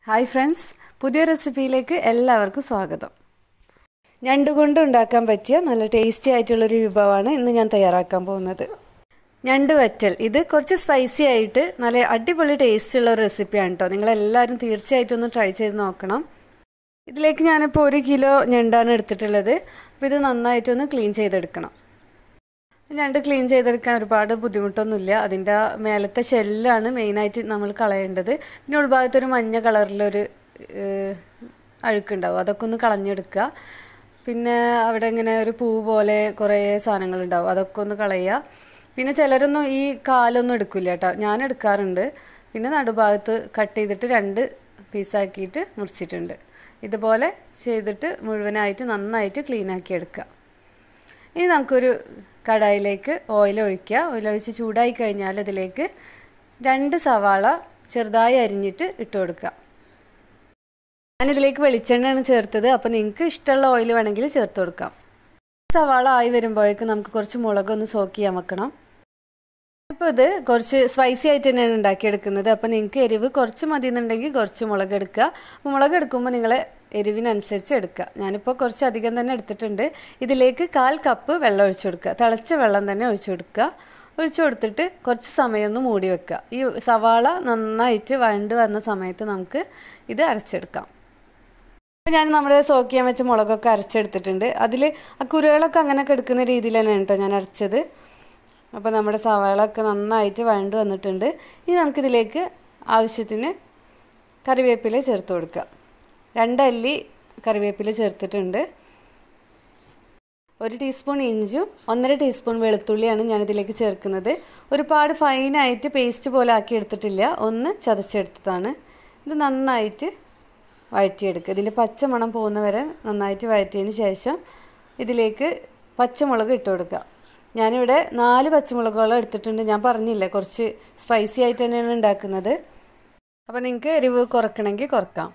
Hi friends, പുതിയ റെസിപ്പിയിലേക്ക് എല്ലാവർക്കും സ്വാഗതം. ഞണ്ടുകൊണ്ട് ഉണ്ടാക്കാൻ പറ്റിയ നല്ല ടേസ്റ്റി ആയിട്ടുള്ളൊരു വിഭവമാണ് ഇന്ന് ഞാൻ തയ്യാറാക്കാൻ പോകുന്നത്. ഞണ്ട് വറ്റൽ. ഇത് കുറച്ച് സ്പൈസി ആയിട്ട് നല്ല അടിപൊളി ടേസ്റ്റ് ഉള്ള ഒരു റെസിപ്പിയാണ് കേട്ടോ. നിങ്ങളെല്ലാവരും തീർച്ചയായിട്ടും ഒന്ന് ട്രൈ ചെയ്ത് നോക്കണം. ഇതിലേക്ക് ഞാനിപ്പോൾ 1 കിലോ ഞണ്ടാണ് എടുത്തിട്ടുള്ളത്. അപ്പോൾ ഇത് നന്നായിട്ടൊന്ന് ക്ലീൻ ചെയ്തെടുക്കണം. ഞണ്ട് ക്ലീൻ ചെയ്തെടുക്കാൻ ഒരുപാട് ബുദ്ധിമുട്ടൊന്നുമില്ല. അതിൻ്റെ മേലത്തെ ഷെല്ലാണ് മെയിനായിട്ട് നമ്മൾ കളയേണ്ടത്. പിന്നെ ഉൾഭാഗത്തൊരു മഞ്ഞ കളറിലൊരു അഴുക്കുണ്ടാവും, അതൊക്കെ ഒന്ന് കളഞ്ഞെടുക്കുക. പിന്നെ അവിടെ ഇങ്ങനെ ഒരു പൂ പോലെ കുറേ സാധനങ്ങളുണ്ടാവും, അതൊക്കെ ഒന്ന് കളയുക. പിന്നെ ചിലരൊന്നും ഈ കാലൊന്നും എടുക്കില്ല കേട്ടോ, ഞാൻ എടുക്കാറുണ്ട്. പിന്നെ നടുഭാഗത്ത് കട്ട് ചെയ്തിട്ട് 2 പീസാക്കിയിട്ട് മുറിച്ചിട്ടുണ്ട്. ഇതുപോലെ ചെയ്തിട്ട് മുഴുവനായിട്ട് നന്നായിട്ട് ക്ലീനാക്കി എടുക്കുക. ഇനി നമുക്കൊരു കടായിലേക്ക് ഓയിൽ ഒഴിക്കുക. ഓയിലൊഴിച്ച് ചൂടായി കഴിഞ്ഞാൽ ഇതിലേക്ക് 2 സവാള ചെറുതായി അരിഞ്ഞിട്ട് ഇട്ട് കൊടുക്കുക. ഞാനിതിലേക്ക് വെളിച്ചെണ്ണയാണ് ചേർത്തത്. അപ്പോൾ നിങ്ങൾക്ക് ഇഷ്ടമുള്ള ഓയിൽ വേണമെങ്കിൽ ചേർത്ത് കൊടുക്കാം. സവാള ആയി വരുമ്പോഴേക്കും നമുക്ക് കുറച്ച് മുളകൊന്ന് സോക്ക് ചെയ്യാൻ വെക്കണം. ഇപ്പോൾ ഇത് കുറച്ച് സ്പൈസി ആയിട്ട് തന്നെയാണ് ഉണ്ടാക്കിയെടുക്കുന്നത്. അപ്പോൾ നിങ്ങൾക്ക് എരിവ് കുറച്ച് മതി എന്നുണ്ടെങ്കിൽ കുറച്ച് മുളക് എടുക്കുക. അപ്പോൾ മുളക് എടുക്കുമ്പോൾ നിങ്ങൾ എരിവിനനുസരിച്ച് എടുക്കുക. ഞാനിപ്പോൾ കുറച്ച് അധികം തന്നെ എടുത്തിട്ടുണ്ട്. ഇതിലേക്ക് 1/4 കപ്പ് വെള്ളം ഒഴിച്ചു കൊടുക്കുക. തിളച്ച വെള്ളം തന്നെ ഒഴിച്ചു കൊടുക്കുക. ഒഴിച്ചു കൊടുത്തിട്ട് കുറച്ച് സമയം ഒന്ന് മൂടി വെക്കുക. ഈ സവാള നന്നായിട്ട് വഴണ്ട് വന്ന സമയത്ത് നമുക്ക് ഇത് അരച്ചെടുക്കാം. അപ്പോൾ ഞാൻ നമ്മുടെ സോക്ക് ചെയ്യാൻ വെച്ച മുളകൊക്കെ അരച്ചെടുത്തിട്ടുണ്ട്. അതിൽ ആ കുരുകളൊക്കെ അങ്ങനെയൊക്കെ എടുക്കുന്ന രീതിയിൽ തന്നെയാണ് കേട്ടോ ഞാൻ അരച്ചത്. അപ്പോൾ നമ്മുടെ സവാളയൊക്കെ നന്നായിട്ട് വഴണ്ട് വന്നിട്ടുണ്ട്. ഇനി നമുക്കിതിലേക്ക് ആവശ്യത്തിന് കറിവേപ്പില ചേർത്ത് കൊടുക്കുക. 2 അല്ലി കറിവേപ്പില ചേർത്തിട്ടുണ്ട്. 1 ടീസ്പൂൺ ഇഞ്ചും 1.5 ടീസ്പൂൺ വെളുത്തുള്ളിയാണ് ഞാനിതിലേക്ക് ചേർക്കുന്നത്. ഒരുപാട് ഫൈനായിട്ട് പേസ്റ്റ് പോലെ ആക്കി എടുത്തിട്ടില്ല, ഒന്ന് ചതച്ചെടുത്തതാണ്. ഇത് നന്നായിട്ട് വഴറ്റിയെടുക്കുക. ഇതിൻ്റെ പച്ചമണം പോകുന്നവരെ നന്നായിട്ട് വഴറ്റിയതിന് ശേഷം ഇതിലേക്ക് പച്ചമുളക് ഇട്ട് കൊടുക്കുക. ഞാനിവിടെ 4 പച്ചമുളകുകളും എടുത്തിട്ടുണ്ട്. ഞാൻ പറഞ്ഞില്ലേ, കുറച്ച് സ്പൈസി ആയിട്ട് തന്നെയാണ് ഉണ്ടാക്കുന്നത്. അപ്പോൾ നിങ്ങൾക്ക് എരിവ് കുറയ്ക്കണമെങ്കിൽ കുറക്കാം.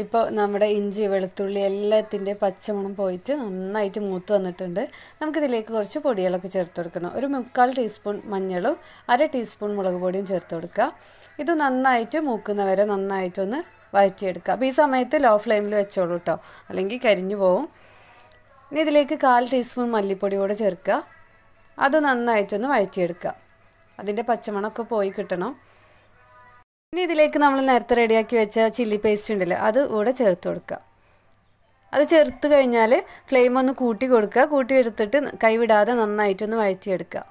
ഇപ്പോൾ നമ്മുടെ ഇഞ്ചി വെളുത്തുള്ളി എല്ലാത്തിൻ്റെ പച്ചമണം പോയിട്ട് നന്നായിട്ട് മൂത്ത് വന്നിട്ടുണ്ട്. നമുക്കിതിലേക്ക് കുറച്ച് പൊടികളൊക്കെ ചേർത്ത് കൊടുക്കണം. ഒരു 3/4 ടീസ്പൂൺ മഞ്ഞളും 1/2 ടീസ്പൂൺ മുളക് പൊടിയും ചേർത്ത് കൊടുക്കുക. ഇത് നന്നായിട്ട് മൂക്കുന്നവരെ നന്നായിട്ടൊന്ന് വഴറ്റിയെടുക്കുക. അപ്പോൾ ഈ സമയത്ത് ലോ ഫ്ലെയിമിൽ വെച്ചോളൂ കേട്ടോ, അല്ലെങ്കിൽ കരിഞ്ഞു പോവും. ഇനി ഇതിലേക്ക് 1/4 ടീസ്പൂൺ മല്ലിപ്പൊടി കൂടെ ചേർക്കുക. അത് നന്നായിട്ടൊന്ന് വഴറ്റിയെടുക്കുക. അതിൻ്റെ പച്ചമണമൊക്കെ പോയി കിട്ടണം. ഇനി ഇതിലേക്ക് നമ്മൾ നേരത്തെ റെഡിയാക്കി വെച്ച ചില്ലി പേസ്റ്റ് ഉണ്ടല്ലോ, അത് കൂടെ ചേർത്ത് കൊടുക്കുക. അത് ചേർത്ത് കഴിഞ്ഞാൽ ഫ്ലെയിം ഒന്ന് കൂട്ടി കൊടുക്കുക. കൂട്ടി എടുത്തിട്ട് കൈവിടാതെ നന്നായിട്ടൊന്ന് വഴറ്റിയെടുക്കുക.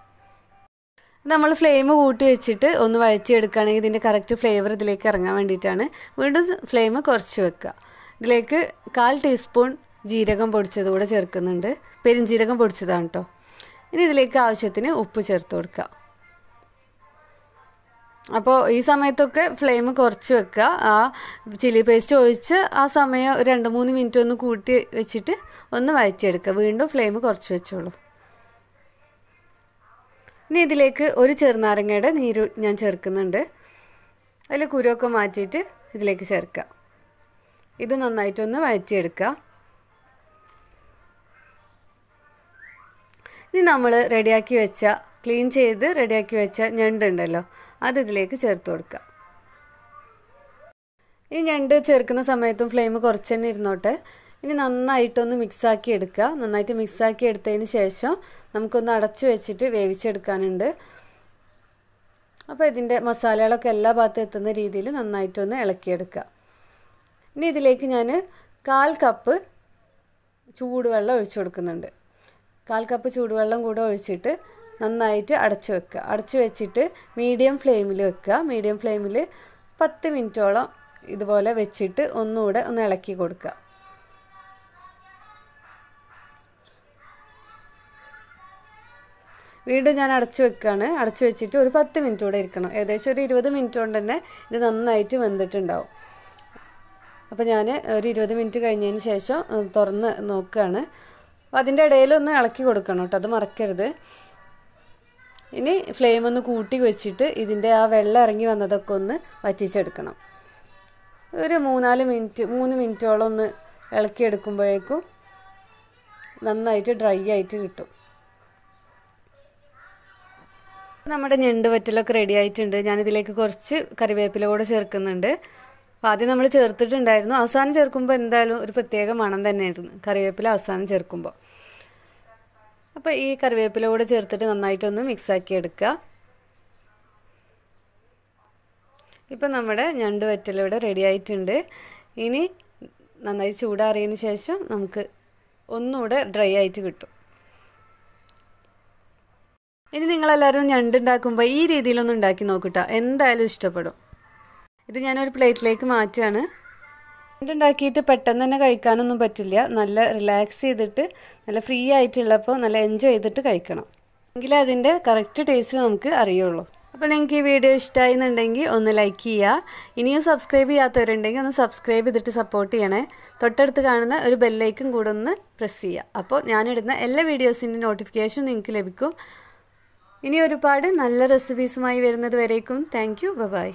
നമ്മൾ ഫ്ലെയിം കൂട്ടി വെച്ചിട്ട് ഒന്ന് വഴറ്റിയെടുക്കുകയാണെങ്കിൽ ഇതിൻ്റെ കറക്റ്റ് ഫ്ലേവർ ഇതിലേക്ക് ഇറങ്ങാൻ വേണ്ടിയിട്ടാണ്. വീണ്ടും ഫ്ലെയിം കുറച്ച് വെക്കുക. ഇതിലേക്ക് 1/4 ടീസ്പൂൺ ജീരകം പൊടിച്ചത് കൂടെ ചേർക്കുന്നുണ്ട്. പെരുംജീരകം പൊടിച്ചതാണ് കേട്ടോ. ഇനി ഇതിലേക്ക് ആവശ്യത്തിന് ഉപ്പ് ചേർത്ത് കൊടുക്കുക. അപ്പോൾ ഈ സമയത്തൊക്കെ ഫ്ലെയിം കുറച്ച് വെക്കുക. ആ ചില്ലി പേസ്റ്റ് ഒഴിച്ച് ആ സമയം 2-3 മിനിറ്റ് ഒന്ന് കൂട്ടി വെച്ചിട്ട് ഒന്ന് വഴറ്റിയെടുക്കുക. വീണ്ടും ഫ്ലെയിം കുറച്ച് വെച്ചോളൂ. ഇനി ഇതിലേക്ക് 1 ചെറുനാരങ്ങയുടെ നീര് ഞാൻ ചേർക്കുന്നുണ്ട്. അതിൽ കുരുവൊക്കെ മാറ്റിയിട്ട് ഇതിലേക്ക് ചേർക്കുക. ഇത് നന്നായിട്ടൊന്ന് വഴറ്റിയെടുക്കുക. ഇനി നമ്മൾ ക്ലീൻ ചെയ്ത് റെഡിയാക്കി വെച്ച ഞണ്ടുണ്ടല്ലോ, അത് ഇതിലേക്ക് ചേർത്ത് കൊടുക്കുക. ഈ ഞണ്ട് ചേർക്കുന്ന സമയത്തും ഫ്ലെയിം കുറച്ച് തന്നെ ഇരുന്നോട്ടെ. ഇനി നന്നായിട്ടൊന്ന് മിക്സാക്കി എടുക്കുക. നന്നായിട്ട് മിക്സാക്കി എടുത്തതിന് ശേഷം നമുക്കൊന്ന് അടച്ചു വെച്ചിട്ട് വേവിച്ചെടുക്കാനുണ്ട്. അപ്പോൾ ഇതിൻ്റെ മസാലകളൊക്കെ എല്ലാ ഭാഗത്തും എത്തുന്ന രീതിയിൽ നന്നായിട്ടൊന്ന് ഇളക്കിയെടുക്കുക. ഇനി ഇതിലേക്ക് ഞാൻ 1/4 കപ്പ് ചൂടുവെള്ളം ഒഴിച്ചു കൊടുക്കുന്നുണ്ട്. 1/4 കപ്പ് ചൂടുവെള്ളം കൂടെ ഒഴിച്ചിട്ട് നന്നായിട്ട് അടച്ചു വെക്കുക. അടച്ചു വെച്ചിട്ട് മീഡിയം ഫ്ലെയിമിൽ വെക്കുക. മീഡിയം ഫ്ലെയിമിൽ 10 മിനിറ്റോളം ഇതുപോലെ വെച്ചിട്ട് ഒന്നുകൂടെ ഒന്ന് ഇളക്കി കൊടുക്കുക. വീണ്ടും ഞാൻ അടച്ചു വെക്കുകയാണ്. അടച്ചു വെച്ചിട്ട് ഒരു 10 മിനിറ്റ് കൂടെ ഇരിക്കണം. ഏകദേശം ഒരു 20 മിനിറ്റ് കൊണ്ട് തന്നെ ഇത് നന്നായിട്ട് വെന്തിട്ടുണ്ടാവും. അപ്പോൾ ഞാൻ ഒരു 20 മിനിറ്റ് കഴിഞ്ഞതിന് ശേഷം തുറന്ന് നോക്കുകയാണ്. അപ്പോൾ അതിൻ്റെ ഇടയിലൊന്ന് ഇളക്കി കൊടുക്കണം കേട്ടോ, അത് മറക്കരുത്. ഇനി ഫ്ലെയിം ഒന്ന് കൂട്ടി വെച്ചിട്ട് ഇതിൻ്റെ ആ വെള്ളം ഇറങ്ങി വന്നതൊക്കെ ഒന്ന് വറ്റിച്ചെടുക്കണം. ഒരു 3 മിനിറ്റോളം ഒന്ന് ഇളക്കിയെടുക്കുമ്പോഴേക്കും നന്നായിട്ട് ഡ്രൈ ആയിട്ട് കിട്ടും. നമ്മുടെ ഞണ്ട് വറ്റലൊക്കെ റെഡി ആയിട്ടുണ്ട്. ഞാനിതിലേക്ക് കുറച്ച് കറിവേപ്പില കൂടെ ചേർക്കുന്നുണ്ട്. അപ്പോൾ ആദ്യം നമ്മൾ ചേർത്തിട്ടുണ്ടായിരുന്നു. അവസാനം ചേർക്കുമ്പോൾ എന്തായാലും ഒരു പ്രത്യേക മണം തന്നെയായിരുന്നു കറിവേപ്പില അവസാനം ചേർക്കുമ്പോൾ. അപ്പോൾ ഈ കറിവേപ്പില കൂടെ ചേർത്തിട്ട് നന്നായിട്ടൊന്ന് മിക്സാക്കി എടുക്കുക. ഇപ്പം നമ്മുടെ ഞണ്ട് വറ്റൽ ഇവിടെ റെഡി ആയിട്ടുണ്ട്. ഇനി നന്നായി ചൂടാറിയതിന് ശേഷം നമുക്ക് ഒന്നുകൂടെ ഡ്രൈ ആയിട്ട് കിട്ടും. ഇനി നിങ്ങളെല്ലാവരും ഞണ്ട് ഉണ്ടാക്കുമ്പോൾ ഈ രീതിയിലൊന്നും ഉണ്ടാക്കി നോക്കട്ടോ, എന്തായാലും ഇഷ്ടപ്പെടും. ഇത് ഞാനൊരു പ്ലേറ്റിലേക്ക് മാറ്റുകയാണ്. ഞണ്ട് ഉണ്ടാക്കിയിട്ട് പെട്ടെന്ന് തന്നെ കഴിക്കാനൊന്നും പറ്റില്ല. നല്ല റിലാക്സ് ചെയ്തിട്ട് നല്ല ഫ്രീ ആയിട്ടുള്ളപ്പോൾ നല്ല എൻജോയ് ചെയ്തിട്ട് കഴിക്കണം. എങ്കിലേ അതിൻ്റെ കറക്റ്റ് ടേസ്റ്റ് നമുക്ക് അറിയുള്ളൂ. അപ്പോൾ നിങ്ങൾക്ക് ഈ വീഡിയോ ഇഷ്ടമായി എന്നുണ്ടെങ്കിൽ ഒന്ന് ലൈക്ക് ചെയ്യുക. ഇനിയും സബ്സ്ക്രൈബ് ചെയ്യാത്തവരുണ്ടെങ്കിൽ ഒന്ന് സബ്സ്ക്രൈബ് ചെയ്തിട്ട് സപ്പോർട്ട് ചെയ്യണേ. തൊട്ടടുത്ത് കാണുന്ന ഒരു ബെല്ലൈക്കൺ കൂടെ ഒന്ന് പ്രസ് ചെയ്യുക. അപ്പോൾ ഞാനിടുന്ന എല്ലാ വീഡിയോസിൻ്റെ നോട്ടിഫിക്കേഷൻ നിങ്ങൾക്ക് ലഭിക്കും. ഇനി ഒരുപാട് നല്ല റെസിപ്പീസുമായി വരുന്നത് വരേക്കും താങ്ക് യു. ബൈ.